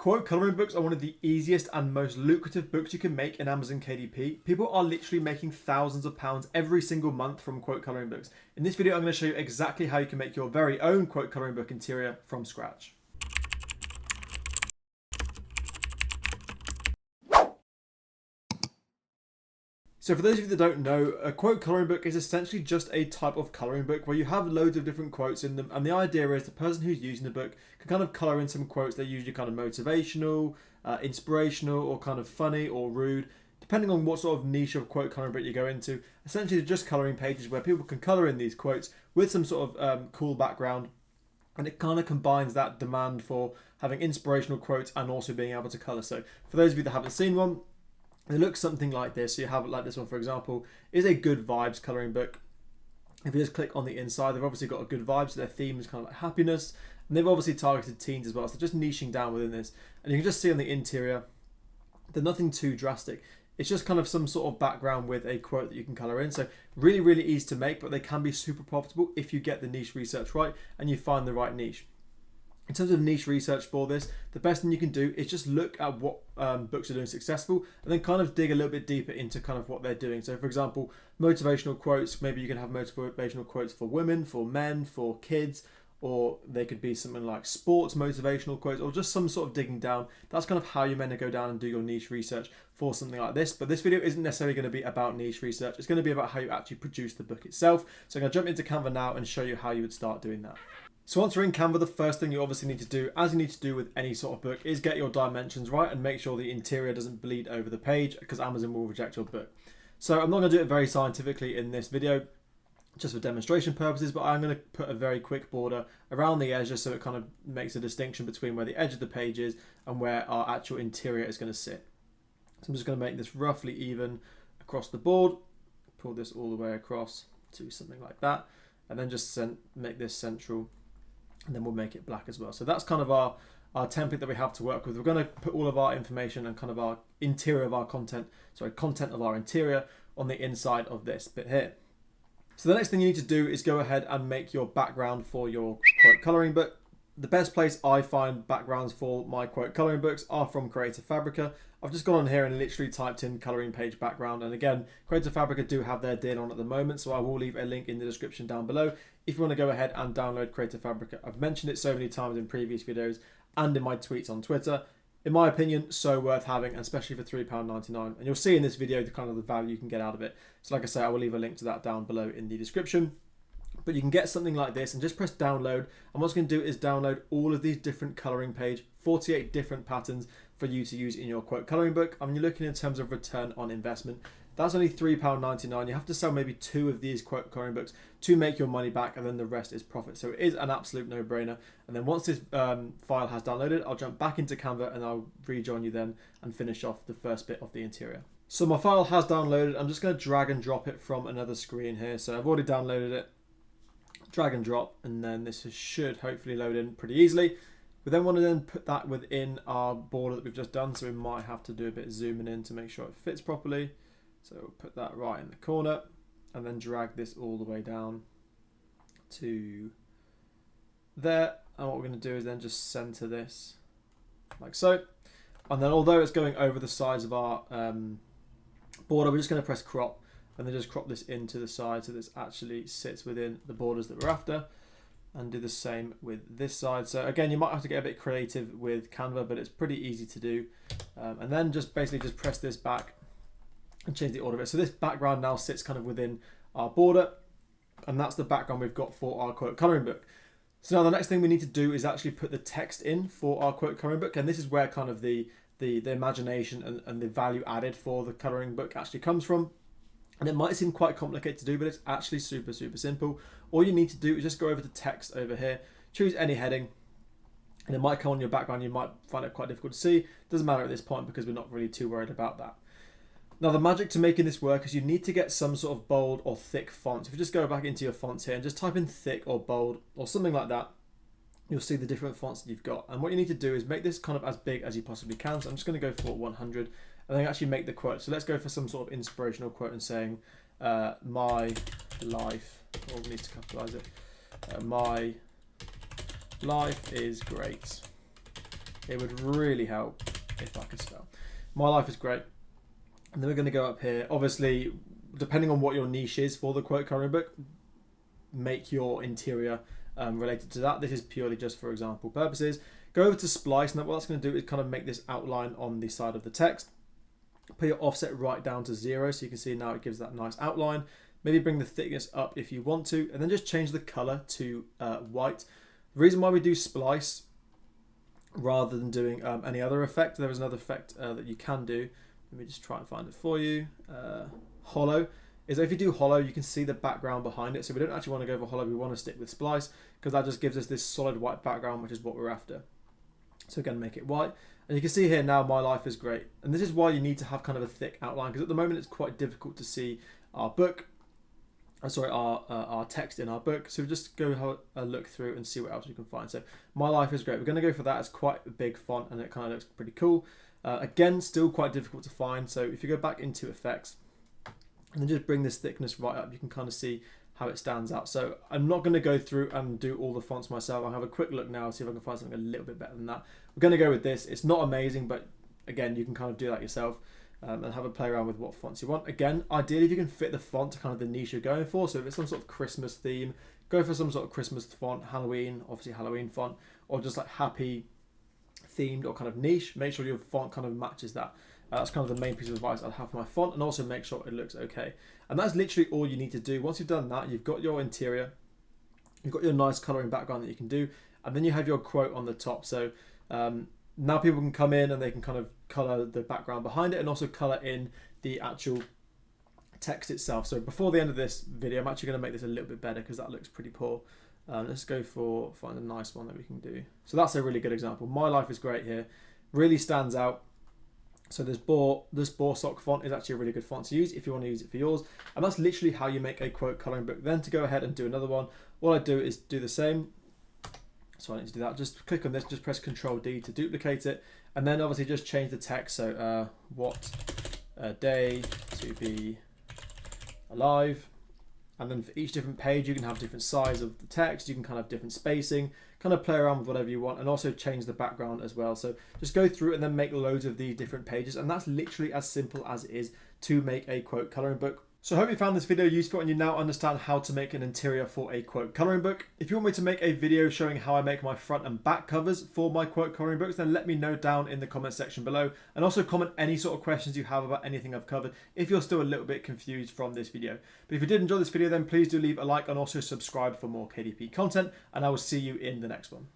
Quote coloring books are one of the easiest and most lucrative books you can make in Amazon KDP. People are literally making thousands of pounds every single month from quote coloring books. In this video, I'm going to show you exactly how you can make your very own quote coloring book interior from scratch. So for those of you that don't know, a quote coloring book is essentially just a type of coloring book where you have loads of different quotes in them, and the idea is the person who's using the book can kind of color in some quotes that are usually kind of motivational, inspirational, or kind of funny or rude, depending on what sort of niche of quote coloring book you go into. Essentially, they're just coloring pages where people can color in these quotes with some sort of cool background, and it kind of combines that demand for having inspirational quotes and also being able to color. So for those of you that haven't seen one, it looks something like this. So you have it like this one, for example, is a good vibes coloring book. If you just click on the inside, they've obviously got a good vibe. So their theme is kind of like happiness. And they've obviously targeted teens as well. So just niching down within this. And you can just see on the interior, they're nothing too drastic. It's just kind of some sort of background with a quote that you can color in. So really, really easy to make, but they can be super profitable if you get the niche research right and you find the right niche. In terms of niche research for this, the best thing you can do is just look at what books are doing successful and then kind of dig a little bit deeper into kind of what they're doing. So for example, motivational quotes, maybe you can have motivational quotes for women, for men, for kids, or they could be something like sports motivational quotes, or just some sort of digging down. That's kind of how you're meant to go down and do your niche research for something like this. But this video isn't necessarily going to be about niche research. It's going to be about how you actually produce the book itself. So I'm going to jump into Canva now and show you how you would start doing that. So once you're in Canva, the first thing you obviously need to do, as you need to do with any sort of book, is get your dimensions right and make sure the interior doesn't bleed over the page, because Amazon will reject your book. So I'm not going to do it very scientifically in this video, just for demonstration purposes, but I'm going to put a very quick border around the edge just so it kind of makes a distinction between where the edge of the page is and where our actual interior is going to sit. So I'm just going to make this roughly even across the board, pull this all the way across to something like that, and then just make this central. And then we'll make it black as well. So that's kind of our template that we have to work with. We're going to put all of our information and kind of our interior of our content of our interior on the inside of this bit here. So the next thing you need to do is go ahead and make your background for your quote coloring book. The best place I find backgrounds for my quote coloring books are from Creative Fabrica. I've just gone on here and literally typed in coloring page background, and again, Creative Fabrica do have their deal on at the moment, so I will leave a link in the description down below if you want to go ahead and download Creative Fabrica. I've mentioned it so many times in previous videos and in my tweets on Twitter. In my opinion, so worth having, especially for £3.99. And you'll see in this video the kind of the value you can get out of it. So like I say, I will leave a link to that down below in the description. But you can get something like this and just press download. And what's going to do is download all of these different coloring page, 48 different patterns for you to use in your quote coloring book. I mean, you're looking in terms of return on investment. That's only £3.99. You have to sell maybe 2 of these quote coloring books to make your money back, and then the rest is profit. So it is an absolute no-brainer. And then once this file has downloaded, I'll jump back into Canva and I'll rejoin you then and finish off the first bit of the interior. So my file has downloaded. I'm just going to drag and drop it from another screen here. So I've already downloaded it. Drag and drop, and then this should hopefully load in pretty easily. We then want to then put that within our border that we've just done, so we might have to do a bit of zooming in to make sure it fits properly. So we'll put that right in the corner and then drag this all the way down to there. And what we're going to do is then just center this like so. And then although it's going over the sides of our border, we're just going to press crop and then just crop this into the side so this actually sits within the borders that we're after, and do the same with this side. So again, you might have to get a bit creative with Canva, but it's pretty easy to do. And then just basically just press this back and change the order of it. So this background now sits kind of within our border, and that's the background we've got for our quote coloring book. So now the next thing we need to do is actually put the text in for our quote coloring book, and this is where kind of the imagination and the value added for the coloring book actually comes from. And it might seem quite complicated to do, but it's actually super, super simple. All you need to do is just go over to text over here, choose any heading, and it might come on your background. You might find it quite difficult to see. Doesn't matter at this point because we're not really too worried about that. Now the magic to making this work is you need to get some sort of bold or thick font. If you just go back into your fonts here and just type in thick or bold or something like that, you'll see the different fonts that you've got. And what you need to do is make this kind of as big as you possibly can. So I'm just going to go for 100 and then actually make the quote. So let's go for some sort of inspirational quote and saying, my life, or we need to capitalize it, my life is great. It would really help if I could spell. My life is great. And then we're going to go up here. Obviously, depending on what your niche is for the quote coloring book, make your interior related to that. This is purely just for example purposes. Go over to splice. Now what that's going to do is kind of make this outline on the side of the text. Put your offset right down to 0 so you can see now it gives that nice outline. Maybe bring the thickness up if you want to, and then just change the color to white. The reason why we do splice rather than doing any other effect, there is another effect that you can do. Let me just try and find it for you. Hollow is that if you do hollow, you can see the background behind it. So we don't actually want to go for hollow, we want to stick with splice because that just gives us this solid white background, which is what we're after. So again, make it white. And you can see here now, my life is great. And this is why you need to have kind of a thick outline, because at the moment it's quite difficult to see our book, our text in our book. So just go have a look through and see what else you can find. So my life is great. We're going to go for that. It's quite a big font and it kind of looks pretty cool. Again, still quite difficult to find. So if you go back into effects and then just bring this thickness right up, you can kind of see how it stands out. So I'm not going to go through and do all the fonts myself. I'll have a quick look now, see if I can find something a little bit better than that. We're going to go with this. It's not amazing, but again, you can kind of do that yourself and have a play around with what fonts you want. Again, ideally, if you can fit the font to kind of the niche you're going for. So if it's some sort of Christmas theme, go for some sort of Christmas font, Halloween, obviously Halloween font, or just like happy themed or kind of niche. Make sure your font kind of matches that. That's kind of the main piece of advice I'd have for my font, and also make sure it looks okay. And that's literally all you need to do. Once you've done that, you've got your interior, you've got your nice colouring background that you can do, and then you have your quote on the top. So now people can come in and they can kind of colour the background behind it and also colour in the actual text itself. So before the end of this video, I'm actually going to make this a little bit better because that looks pretty poor. Let's go for find a nice one that we can do. So that's a really good example. My life is great here. Really stands out. So this Borsok font is actually a really good font to use if you want to use it for yours. And that's literally how you make a quote coloring book. Then to go ahead and do another one, all I do is do the same. So I need to do that. Just click on this, just press Ctrl D to duplicate it. And then obviously just change the text. So what a day to be alive. And then for each different page, you can have different size of the text. You can kind of have different spacing, kind of play around with whatever you want, and also change the background as well. So just go through and then make loads of these different pages. And that's literally as simple as it is to make a quote coloring book. So I hope you found this video useful and you now understand how to make an interior for a quote coloring book. If you want me to make a video showing how I make my front and back covers for my quote coloring books, then let me know down in the comment section below, and also comment any sort of questions you have about anything I've covered if you're still a little bit confused from this video. But if you did enjoy this video, then please do leave a like and also subscribe for more KDP content, and I will see you in the next one.